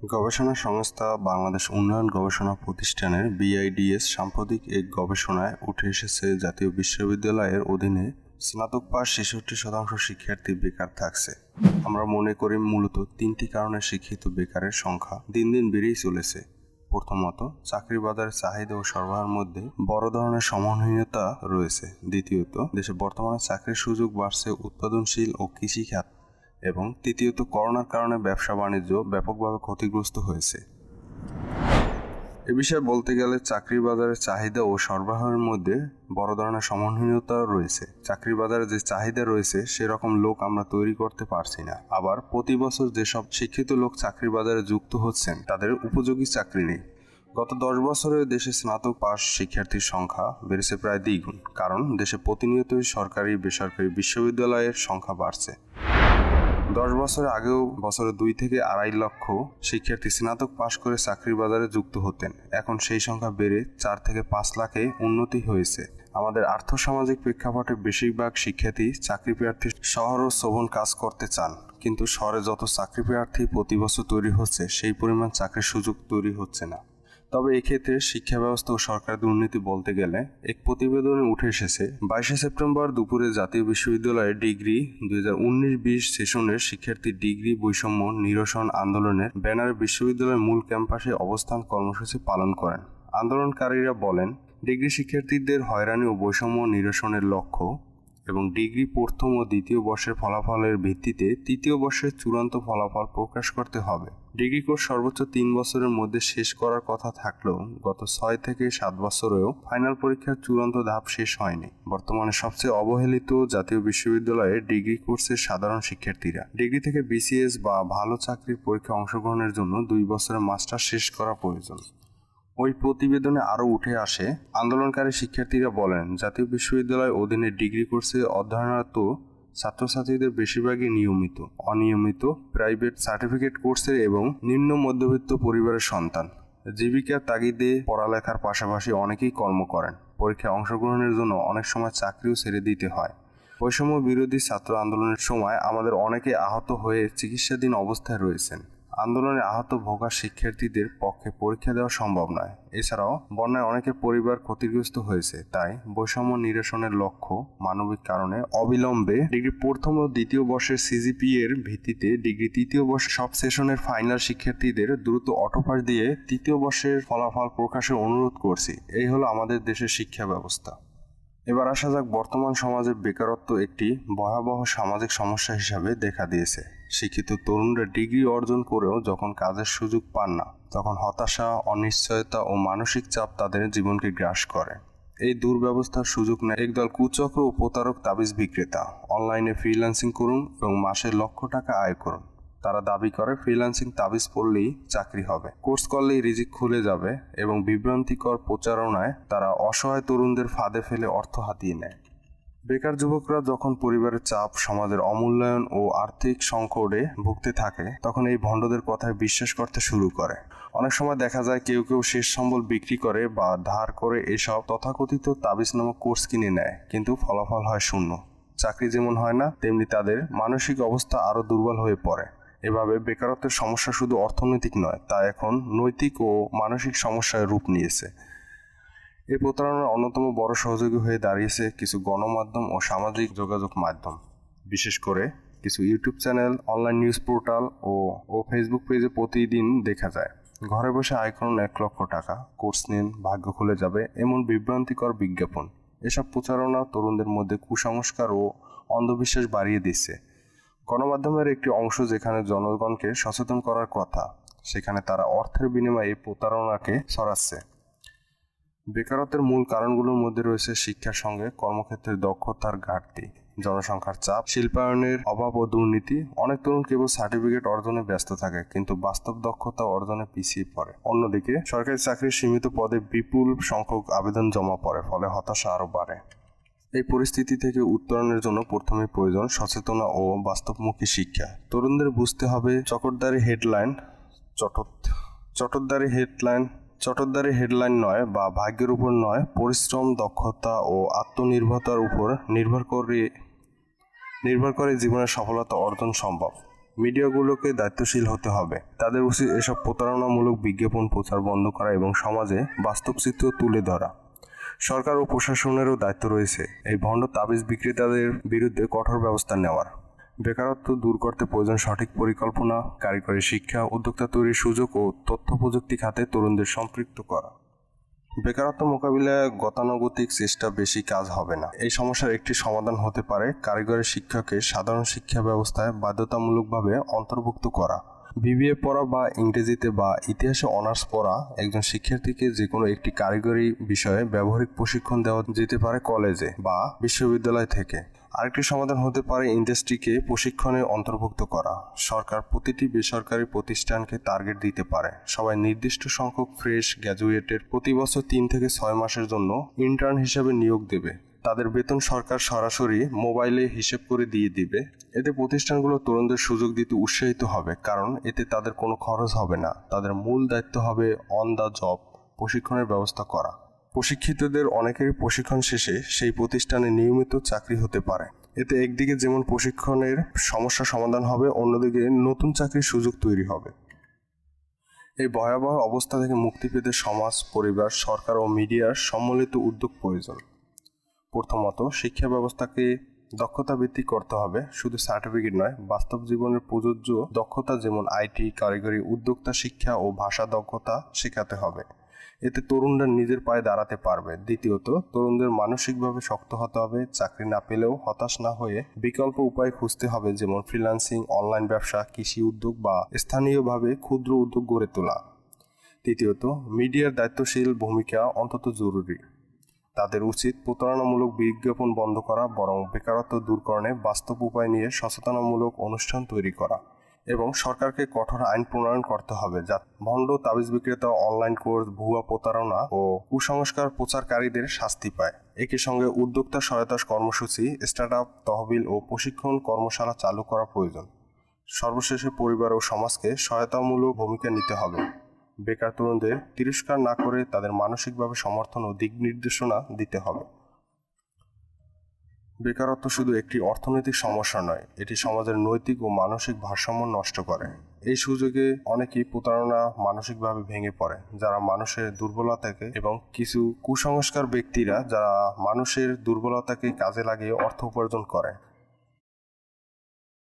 গবেষণা সংস্থা বাংলাদেশ উন্নয়ন গবেষণা প্রতিষ্ঠানের BIDS সাম্প্রতিক এক গবেষণায় উঠে এসেছে জাতীয় বিশ্ববিদ্যালয়ের অধীনে স্নাতক পাস 66% শিক্ষার্থী বেকার থাকছে। আমরা মনে করি মূলত 3টি কারণে শিক্ষিত বেকারের সংখ্যা দিন দিন বেড়েই চলেছে। প্রথমত, চাকরি বাজারের চাহিদা ও সরবরাহের মধ্যে বড় ধরনের সমন্বয়তা রয়েছে। দ্বিতীয়ত, দেশে বর্তমানে চাকরির সুযোগ বাড়ছে উৎপাদনশীল ও কৃষিখাত, এবং তৃতীয়ত, করোনার কারণে ব্যবসা বাণিজ্য ব্যাপকভাবে ক্ষতিগ্রস্ত হয়েছে। এ বিষয়ে বলতে গেলে চাকরির বাজারের চাহিদা ও সরবরাহের মধ্যে বড় ধরনের সমন্বয়তা রয়েছে। চাকরির বাজারে যে চাহিদা রয়েছে সেরকম লোক আমরা তৈরি করতে পারছি না। আবার প্রতি বছর যেসব শিক্ষিত লোক চাকরির বাজারে যুক্ত হচ্ছেন তাদের উপযোগী চাকরি নেই। গত 10 বছরে দেশে স্নাতক পাস শিক্ষার্থীর সংখ্যা বেড়েছে প্রায় দ্বিগুণ, কারণ দেশে প্রতিনিয়তই সরকারি বেসরকারি বিশ্ববিদ্যালয়ের সংখ্যা বাড়ছে। 10 বছরের আগেও বছরে 2 থেকে 2.5 লক্ষ শিক্ষার্থী স্নাতক পাশ করে চাকরির বাজারে যুক্ত হতেন। এখন সেই সংখ্যা বেড়ে 4 থেকে 5 লাখে উন্নতি হয়েছে। আমাদের আর্থসামাজিক প্রেক্ষাপটে বেশিরভাগ শিক্ষার্থী চাকরি প্রার্থী শহর ও শোভন কাজ করতে চান, কিন্তু শহরে যত চাকরি প্রার্থী প্রতি বছর তৈরি হচ্ছে সেই পরিমাণ চাকরির সুযোগ তৈরি হচ্ছে না। তবে এক্ষেত্রে শিক্ষা ব্যবস্থা ও সরকারের দুর্নীতি বলতে গেলে এক প্রতিবেদনে উঠে এসেছে 22শে সেপ্টেম্বর দুপুরে জাতীয় বিশ্ববিদ্যালয়ের ডিগ্রি 2019-20 সেশনের শিক্ষার্থী ডিগ্রি বৈষম্য নিরসন আন্দোলনের ব্যানারে বিশ্ববিদ্যালয়ের মূল ক্যাম্পাসে অবস্থান কর্মসূচি পালন করেন। আন্দোলনকারীরা বলেন, ডিগ্রি শিক্ষার্থীদের হয়রানি ও বৈষম্য নিরসনের লক্ষ্য এবং ডিগ্রি প্রথম ও দ্বিতীয় বর্ষের ফলাফলের ভিত্তিতে তৃতীয় বর্ষের চূড়ান্ত ফলাফল প্রকাশ করতে হবে। ডিগ্রি কোর্স সর্বোচ্চ 3 বছরের মধ্যে শেষ করার কথা থাকলেও গত 6 থেকে 7 বছরেও ফাইনাল পরীক্ষার চূড়ান্ত ধাপ শেষ হয়নি। বর্তমানে সবচেয়ে অবহেলিত জাতীয় বিশ্ববিদ্যালয়ের ডিগ্রি কোর্সের সাধারণ শিক্ষার্থীরা। ডিগ্রি থেকে BCS বা ভালো চাকরির পরীক্ষায় অংশগ্রহণের জন্য 2 বছরের মাস্টার শেষ করা প্রয়োজন। ওই প্রতিবেদনে আরও উঠে আসে, আন্দোলনকারী শিক্ষার্থীরা বলেন, জাতীয় বিশ্ববিদ্যালয়ের অধীনে ডিগ্রি কোর্সে অধ্যয়নরত ছাত্রছাত্রীদের বেশিরভাগই নিয়মিত, অনিয়মিত, প্রাইভেট সার্টিফিকেট কোর্সের এবং নিম্ন মধ্যবিত্ত পরিবারের সন্তান। জীবিকার তাগিদে পড়ালেখার পাশাপাশি অনেকেই কর্ম করেন। পরীক্ষায় অংশগ্রহণের জন্য অনেক সময় চাকরিও ছেড়ে দিতে হয়। বৈষম্য বিরোধী ছাত্র আন্দোলনের সময় আমাদের অনেকে আহত হয়ে চিকিৎসাধীন অবস্থায় রয়েছেন। আন্দোলনে আহত ভোগা শিক্ষার্থীদের পক্ষে পরীক্ষা দেওয়া সম্ভব নয়। এছাড়াও বন্যায় অনেকের পরিবার ক্ষতিগ্রস্ত হয়েছে। তাই বৈষম্য নিরসনের লক্ষ্য মানবিক কারণে অবিলম্বে ডিগ্রি প্রথম ও দ্বিতীয় বর্ষের CGPA এর ভিত্তিতে ডিগ্রি তৃতীয় বর্ষের সব সেশনের ফাইনাল শিক্ষার্থীদের দ্রুত অটোপাস দিয়ে তৃতীয় বর্ষের ফলাফল প্রকাশের অনুরোধ করছি। এই হলো আমাদের দেশের শিক্ষা ব্যবস্থা। এবার আসা যাক, বর্তমান সমাজে বেকারত্ব একটি ভয়াবহ সামাজিক সমস্যা হিসাবে দেখা দিয়েছে। শিক্ষিত তরুণরা ডিগ্রি অর্জন করেও যখন কাজের সুযোগ পান না, তখন হতাশা, অনিশ্চয়তা ও মানসিক চাপ তাদের জীবনকে গ্রাস করে। এই দুর্ব্যবস্থার সুযোগ নেয় একদল কুচক্র ও প্রতারক তাবিজ বিক্রেতা। অনলাইনে ফ্রিল্যান্সিং করুন এবং মাসে লক্ষ টাকা আয় করুন। তারা দাবি করে ফ্রিল্যান্সিং তাবিজ পড়লেই চাকরি হবে, কোর্স করলেই রিজিক খুলে যাবে, এবং বিভ্রান্তিকর প্রচারণায় তারা অসহায় তরুণদের ফাঁদে ফেলে অর্থ হাতিয়ে নেয়। বেকার যুবকরা যখন পরিবারের চাপ, সমাজের অমূল্যায়ন ও আর্থিক সংকটে ভুগতে থাকে, তখন এই ভণ্ডদের কথায় বিশ্বাস করতে শুরু করে। অনেক সময় দেখা যায় কেউ কেউ শেষ সম্বল বিক্রি করে বা ধার করে এসব তথাকথিত তাবিজ নামক কোর্স কিনে নেয়, কিন্তু ফলাফল হয় শূন্য। চাকরি যেমন হয় না, তেমনি তাদের মানসিক অবস্থা আরও দুর্বল হয়ে পড়ে। এভাবে বেকারত্বের সমস্যা শুধু অর্থনৈতিক নয়, তা এখন নৈতিক ও মানসিক সমস্যায় রূপ নিয়েছে। এই প্রতারণার অন্যতম বড় সহযোগী হয়ে দাঁড়িয়েছে কিছু গণমাধ্যম ও সামাজিক যোগাযোগ মাধ্যম, বিশেষ করে কিছু YouTube channel, online news portal ও ফেসবুক পেজে প্রতিদিন দেখা যায়, ঘরে বসে আয় করুন 1 লক্ষ টাকা, কোর্স নিন, ভাগ্য খুলে যাবে, এমন বিভ্রান্তিকর বিজ্ঞাপন। এসব প্রচারণা তরুণদের মধ্যে কুসংস্কার ও অন্ধবিশ্বাস বাড়িয়ে দিচ্ছে। গণমাধ্যমের একটি অংশ যেখানে জনগণকে সচেতন করার কথা, সেখানে তারা অর্থের বিনিময়ে এই প্রতারণাকে ছড়াচ্ছে। বেকারত্বের মূল কারণগুলোর মধ্যে রয়েছে শিক্ষার সঙ্গে কর্মক্ষেত্রের দক্ষতার ঘাটতি, জনসংখ্যার চাপ, শিল্পায়নের অভাব ও দুর্নীতি। অনেক তরুণ কেবল সার্টিফিকেট অর্জনে ব্যস্ত থাকে, কিন্তু বাস্তব দক্ষতা অর্জনে পিছিয়ে পড়ে। অন্যদিকে সরকারি চাকরির সীমিত পদে বিপুল সংখ্যক আবেদন জমা পড়ে, ফলে হতাশা আরও বাড়ে। এই পরিস্থিতি থেকে উত্তরণের জন্য প্রথমে প্রয়োজন সচেতনা ও বাস্তবমুখী শিক্ষা। তরুণদের বুঝতে হবে চটকদারি হেডলাইন নয় বা ভাগ্যের উপর নয়, পরিশ্রম, দক্ষতা ও আত্মনির্ভরতার উপর নির্ভর করে জীবনের সফলতা অর্জন সম্ভব। মিডিয়াগুলোকে দায়িত্বশীল হতে হবে। তাদের উচিত এসব প্রতারণামূলক বিজ্ঞাপন প্রচার বন্ধ করা এবং সমাজে বাস্তব চিত্র তুলে ধরা। সরকার ও প্রশাসনেরও দায়িত্ব রয়েছে এই ভণ্ড তাবিজ বিক্রেতাদের বিরুদ্ধে কঠোর ব্যবস্থা নেওয়ার। বেকারত্ব দূর করতে প্রয়োজন সঠিক পরিকল্পনা, কারিগরি শিক্ষা, উদ্যোক্তা তৈরির সুযোগ ও তথ্য প্রযুক্তি খাতে তরুণদের সম্পৃক্ত করা। বেকারত্ব মোকাবিলায় গতানুগতিক চেষ্টা বেশি কাজ হবে না। এই সমস্যার একটি সমাধান হতে পারে কারিগরি শিক্ষাকে সাধারণ শিক্ষা ব্যবস্থায় বাধ্যতামূলকভাবে অন্তর্ভুক্ত করা। বিবিএ পড়া বা ইংরেজিতে বা ইতিহাসে অনার্স পড়া একজন শিক্ষার্থীকে যে কোনো একটি কারিগরি বিষয়ে ব্যবহারিক প্রশিক্ষণ দেওয়া যেতে পারে কলেজে বা বিশ্ববিদ্যালয় থেকে। আরেকটি সমাধান হতে পারে ইন্ডাস্ট্রিকে প্রশিক্ষণে অন্তর্ভুক্ত করা। সরকার প্রতিটি বেসরকারি প্রতিষ্ঠানকে টার্গেট দিতে পারে সবাই নির্দিষ্ট সংখ্যক ফ্রেশ গ্র্যাজুয়েটের প্রতি বছর 3 থেকে 6 মাসের জন্য ইন্টার্ন হিসেবে নিয়োগ দেবে। তাদের বেতন সরকার সরাসরি মোবাইলে হিসেব করে দিয়ে দিবে। এতে প্রতিষ্ঠানগুলো তরুণদের সুযোগ দিতে উৎসাহিত হবে, কারণ এতে তাদের কোনো খরচ হবে না। তাদের মূল দায়িত্ব হবে অন দ্য জব প্রশিক্ষণের ব্যবস্থা করা। প্রশিক্ষিতদের অনেকেরই প্রশিক্ষণ শেষে সেই প্রতিষ্ঠানে নিয়মিত চাকরি হতে পারে। এতে একদিকে যেমন প্রশিক্ষণের সমস্যা সমাধান হবে, অন্যদিকে নতুন চাকরির সুযোগ তৈরি হবে। এই ভয়াবহ অবস্থা থেকে মুক্তি পেতে সমাজ, পরিবার, সরকার ও মিডিয়ার সম্মিলিত উদ্যোগ প্রয়োজন। প্রথমত, শিক্ষা ব্যবস্থাকে দক্ষতা ভিত্তিক করতে হবে। শুধু সার্টিফিকেট নয়, বাস্তব জীবনের প্রযোজ্য দক্ষতা যেমন আইটি, কারিগরি, উদ্যোক্তা শিক্ষা ও ভাষা দক্ষতা শেখাতে হবে। এতে তরুণরা নিজের পায়ে দাঁড়াতে পারবে। দ্বিতীয়ত, তরুণদের মানসিকভাবে শক্ত হতে হবে। চাকরি না পেলেও হতাশ না হয়ে বিকল্প উপায় খুঁজতে হবে, যেমন ফ্রিল্যান্সিং, অনলাইন ব্যবসা, কৃষি উদ্যোগ বা স্থানীয়ভাবে ক্ষুদ্র উদ্যোগ গড়ে তোলা। তৃতীয়ত, মিডিয়ার দায়িত্বশীল ভূমিকা অত্যন্ত জরুরি। তাদের উচিত প্রতারণামূলক বিজ্ঞাপন বন্ধ করা, বরং বেকারত্ব দূরকরণে বাস্তব উপায় নিয়ে সচেতনামূলক অনুষ্ঠান তৈরি করা এবং সরকারকে কঠোর আইন প্রণয়ন করতে হবে, যা ভণ্ড তাবিজ বিক্রেতা, অনলাইন কোর্স, ভুয়া প্রতারণা ও কুসংস্কার প্রচারকারীদের শাস্তি পায়। একই সঙ্গে উদ্যোক্তা সহায়তা কর্মসূচি, স্টার্টআপ তহবিল ও প্রশিক্ষণ কর্মশালা চালু করা প্রয়োজন। সর্বশেষে পরিবার ও সমাজকে সহায়তামূলক ভূমিকা নিতে হবে। বেকার তরুণদের তিরস্কার না করে তাদের মানসিকভাবে সমর্থন ও দিক নির্দেশনা দিতে হবে। বেকারত্ব শুধু একটি অর্থনৈতিক সমস্যা নয়, এটি সমাজের নৈতিক ও মানসিক ভারসাম্য নষ্ট করে। এই সুযোগে অনেকেই প্রতারণা মানসিকভাবে ভেঙে পড়ে, যারা মানুষের দুর্বলতাকে এবং কিছু কুসংস্কার ব্যক্তিরা যারা মানুষের দুর্বলতাকে কাজে লাগিয়ে অর্থ উপার্জন করে।